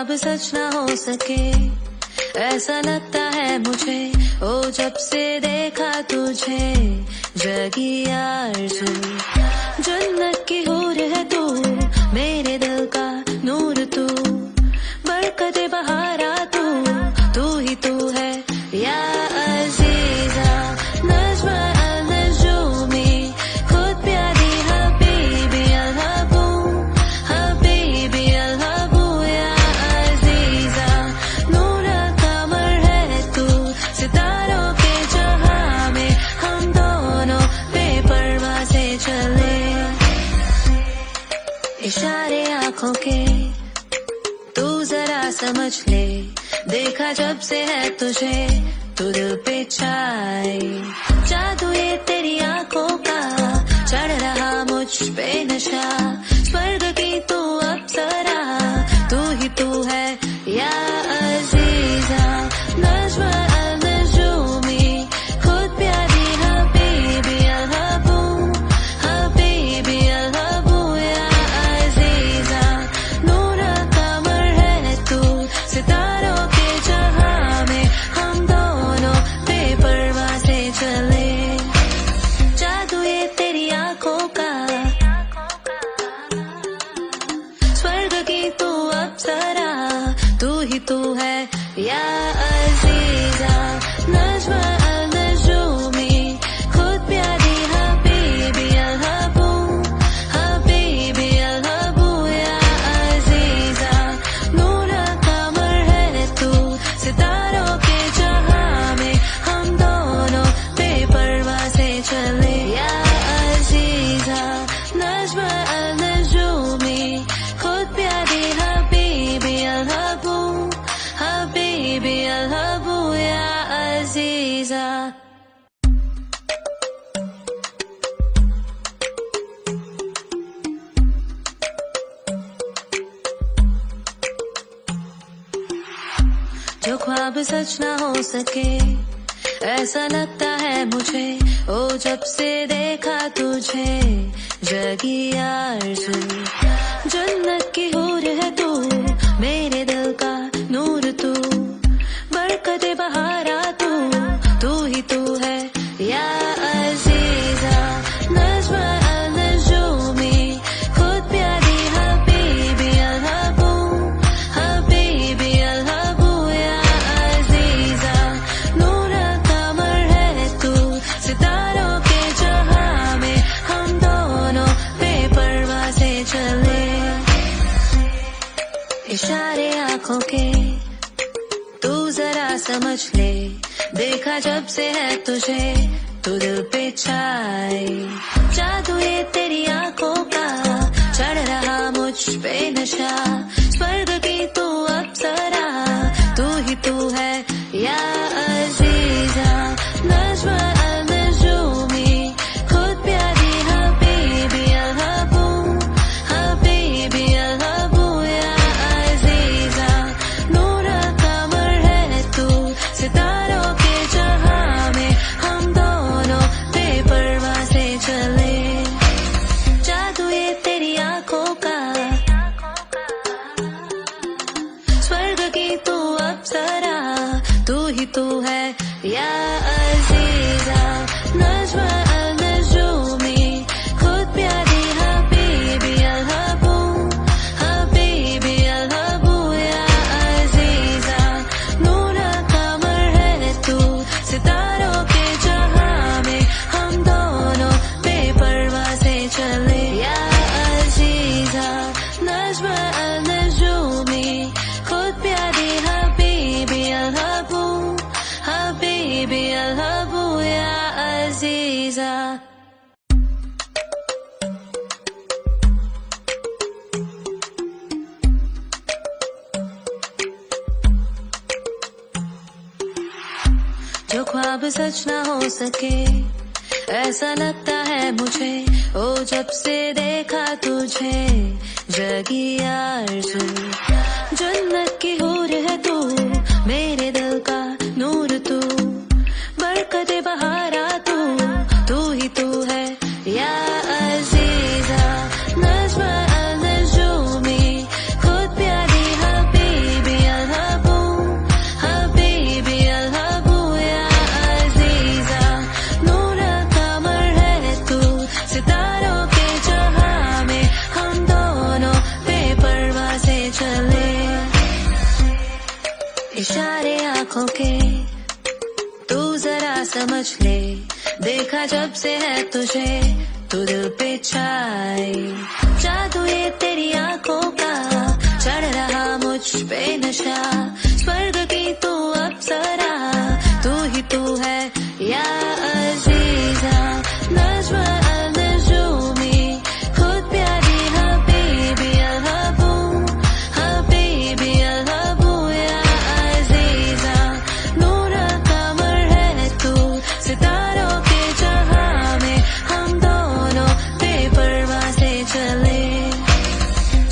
ख्वाब सच ना हो सके, ऐसा लगता है मुझे। ओ जब से देखा तुझे, जगी आरज़ू, जन्नत की हूर है तू, मेरे दिल का नूर तू, बरकत बहारा तू ही तू है या अज़ीज़ा। नज़्म अल-नजूमी, खुद प्यारी हबीबी अल-हबू, हबीबी अल-हबू या अज़ीज़ा। नूर कमर है तू, सितारों के जहां में हम दोनों बेपरवाह से चले। इशारे आँखों के तू जरा समझ ले, देखा जब से है तुझे तू दिल पे छाए। जादू ये तेरी आँखों का, चढ़ रहा मुझ पे नशा, स्वर्ग की तू अप्सरा, तू ही तू है या अज़ीज़ा। नज़्म अल-नजूमी, खुद प्यारी हबीबी अल-हबू, हबीबी अल-हबू या अज़ीज़ा। नूर कमर है तू, सितारों के जहां में हम दोनों बेपरवाह से चले। जादू ये तेरी आँखों का, स्वर्ग की तू अप्सरा, तू ही तू है या अज़ीज़ा। नज़्म अल-नजूमी, खुद प्यारी हबीबी अल-हबू, हबीबी अल-हबू या अज़ीज़ा। नूर कमर है तू, सितारों के जहां में हम दोनों बेपरवाह से चले या अज़ीज़ा। नज़्म अल-नजूमी, खुद प्यारी हबीबी अल-हबू, हबीबी अल-हबू या अज़ीज़ा। जो ख्वाब सच ना हो सके, ऐसा लगता है मुझे। ओ जब से देखा तुझे, जगी आरज़ू, जन्नत की हूर है तू, मेरे दिल का नूर तू, बरकत बहारा तू ही तू है या अज़ीज़ा। नज़्म अल-नजूमी, खुद प्यारी हबीबी अल-हबू, हबीबी अल-हबू या अज़ीज़ा। नूर कमर है तू, सितारों के जहां में हम दोनों बेपरवाह से चले। इशारे आँखों के तू जरा समझ ले, देखा जब से है तुझे तू दिल पे छाए। जादू ये तेरी आँखों का, चढ़ रहा मुझ पे नशा, स्वर्ग की तू अप्सरा, तू ही तू है या अज़ीज़ा। नज़्म अल-नजूमी, खुद प्यारी हबीबी अल-हबू, हबीबी अल-हबू या अज़ीज़ा। नूर कमर है तू, सितारों के जहां में हम दोनों बेपरवाह से चले। जादू ये तेरी आँखों का, स्वर्ग की तू अप्सरा, तू ही तू है या अज़ीज़ा। नज़्म अल-नजूमी, खुद प्यारी हबीबी अल-हबू, हबीबी अल-हबू या अज़ीज़ा। नूर कमर है तू, सितारों के जहां में हम दोनों बेपरवाह से चले या अज़ीज़ा। नज़्म अल-नजूमी, खुद प्यारी हबीबी अल-हबू, हबीबी अल-हबू या अज़ीज़ा। जो ख्वाब सच ना हो सके, ऐसा लगता है मुझे। ओ जब से देखा तुझे, जगी आरज़ू, जन्नत की हूर है तू, मेरे दिल का नूर तू, बरकत बहारा तू ही तू है या अज़ीज़ा। नज़्म अल-नजूमी, खुद प्यारी हबीबी समझ ले, देखा जब से है तुझे तू दिल पे छाए। जादू ये तेरी आंखों का, चढ़ रहा मुझ पे नशा, स्वर्ग की तू अप्सरा, तू ही तू है या अजीजा। नज्म अल-नजूमी, खुद प्यारी हबीबी अल-हबू, हबीबी अल-हबू या अजीजा। नूर कमर है तू, सितारों के जहां में हम दोनों बेपरवाह से चले।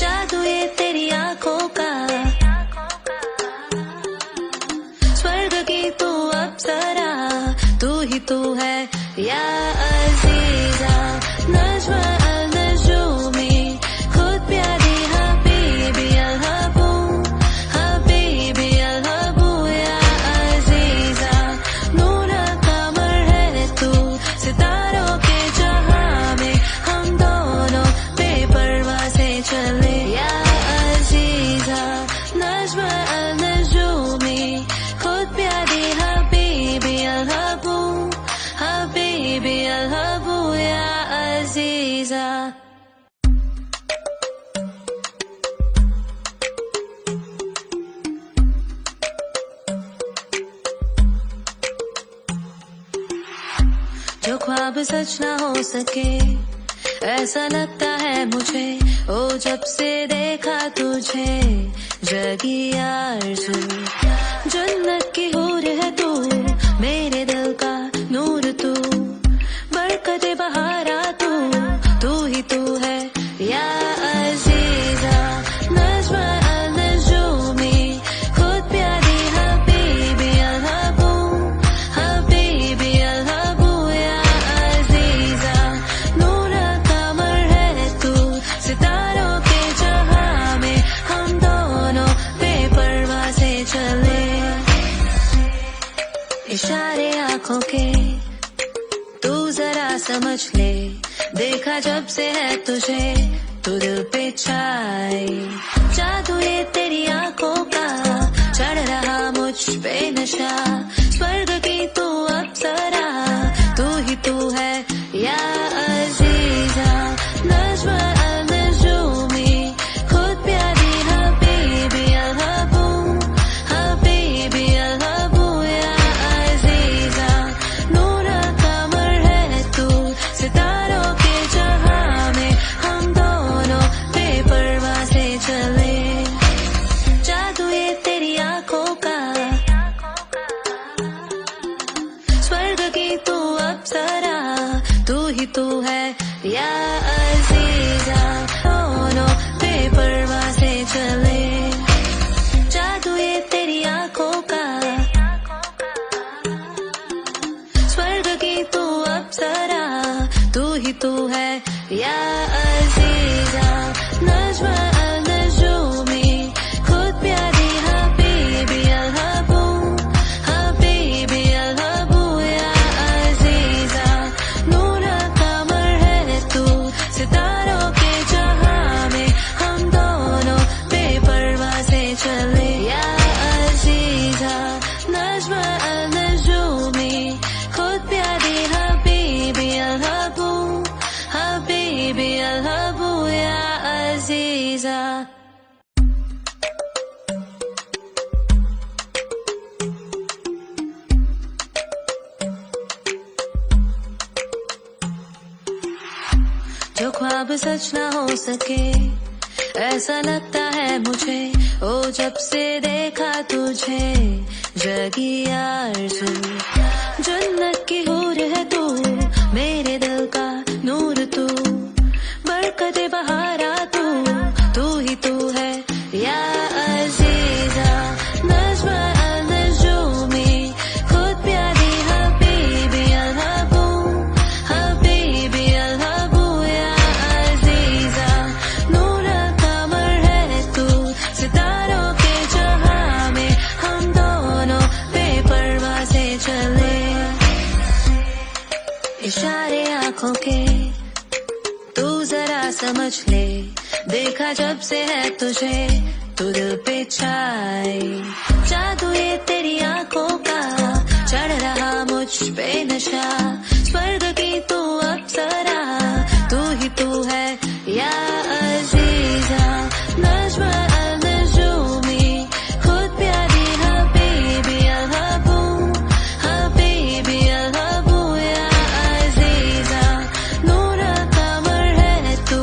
जादू ये तेरी आंखों का, स्वर्ग की तू अप्सरा, तू ही तू है या अजीजा। नज्म अल-नजूमी, खुद प्यारी हबीबी अल-हबू, हबीबी अल-हबू या अजीजा। नूर कमर है तू, सितारों के जहां में हम दोनों बेपरवाह से चले या अजीजा। नज्म अल-नजूमी, खुद प्यारी हबीबी अल-हबू, हबीबी अल-हबू या अजीजा। जो ख्वाब सच ना हो सके, ऐसा लगता है मुझे, ओ जब से देखा तुझे जगी आरज़ू। जन्नत की हूर है तू, मेरे दिल का नूर तू, बरकते बहारा तू ही तू है या अजीजा। नज्म अल-नजूमी, खुद प्यारी हबीबी अल-हबू, हबीबी अल-हबू या अजीजा। नूर कमर है तू, सितारों के जहां में हम दोनों बेपरवाह से चले। इशारे आंखों के तू जरा समझ ले, देखा जब से है तुझे तू दिल पे छाए। जादू ये तेरी आंखों का, चढ़ रहा मुझ पे नशा, स्वर्ग की तू अप्सरा, तू ही तू है या अजीजा। नज्म अल-नजूमी, खुद प्यारी हबीबी अल-हबू, हबीबी अल-हबू या अजीजा। नूर कमर है तू, सितारों के जहां में हम दोनों बेपरवाह से चले। जादू ये तेरी आंखों का, स्वर्ग की तू अप्सरा, तू ही तू है या अजीजा। दोनों बेपरवाह से चले। जादू ये तेरी आंखों का, स्वर्ग की तू अप्सरा, तू ही तू है या अजीजा। नज्म अल-नजूमी, खुद प्यारी हबीबी अल-हबू, हबीबी अल-हबू या अजीजा। नूर कमर है तू, सितारों के जहां में हम दोनों बेपरवाह से चले या अजीजा। नज्म अल-नजूमी, खुद प्यारी हबीबी अल-हबू, हबीबी अल-हबू या अजीजा। जो ख्वाब सच ना हो सके, ऐसा लगता है मुझे, ओ जब से देखा तुझे जगी आरज़ू। जन्नत की हूर है तू, मेरे दिल का नूर तू, बरकते बहारा तू ही तू है या अजीजा। नज्म अल-नजूमी, खुद प्यारी हबीबी अल-हबू, हबीबी अल-हबू या अजीजा। नूर कमर है तू, सितारों के जहां में हम दोनों बेपरवाह से चले। इशारे आंखों के तू जरा समझ ले, देखा जब से है तुझे तू दिल पे छाए। जादू ये तेरी आंखों का, चढ़ रहा मुझ पे नशा, स्वर्ग की तू अप्सरा, तू ही तू है या अजीजा, नज्म अल-नजूमी, खुद प्यारी हबीबी अल-हबू, हबीबी अल-हबू या अजीजा, नूर कमर है तू,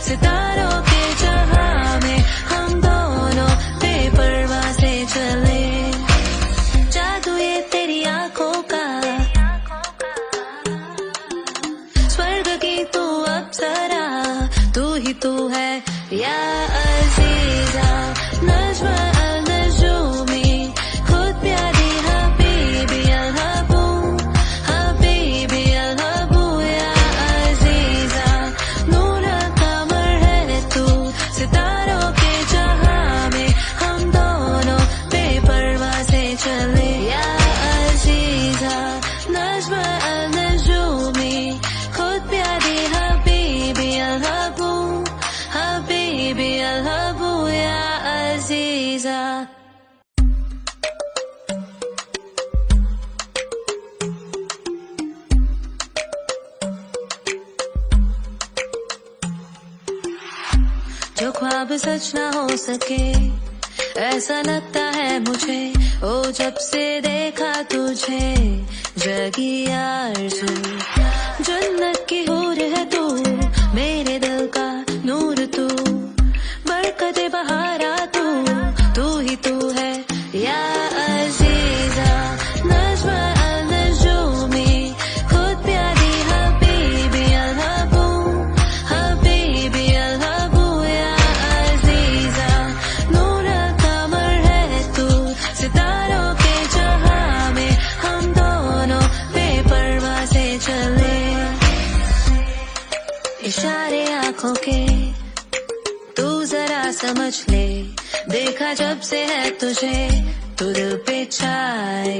सितारों के जहां में हम दोनों बेपरवाह से चले, जादू ये तेरी आंखों का, स्वर्ग की तू अप्सरा, तू ही तू है या अजीजा, नज्म अल-नजूमी, खुद प्यारी हबीबी अल-हबू, हबीबी अल-हबू या अजीजा, नूर कमर है तू, सितारों के जहां में हम दोनों बेपरवाह से चले, या अजीजा, नज्म अल-नजूमी, खुद प्यारी हबीबी अल-हबू, हबीबी अल-हबू या अजीजा। जो ख्वाब सच ना हो सके, ऐसा लगता है मुझे, ओ जब से देखा तुझे, जगी आरज़ू, जन्नत की हूर है तू, मेरे दिल का नूर तू, बरकते बहारा तू ही तू है या अजीजा, नज्म अल-नजूमी, खुद प्यारी हबीबी अल-हबू, हबीबी अल-हबू या अजीजा, नूर कमर है तू, सितारों के जहां में हम दोनों बेपरवाह से चले, इशारे आंखों के तू जरा समझ ले, देखा जब से है तुझे, तू दिल पे छाए।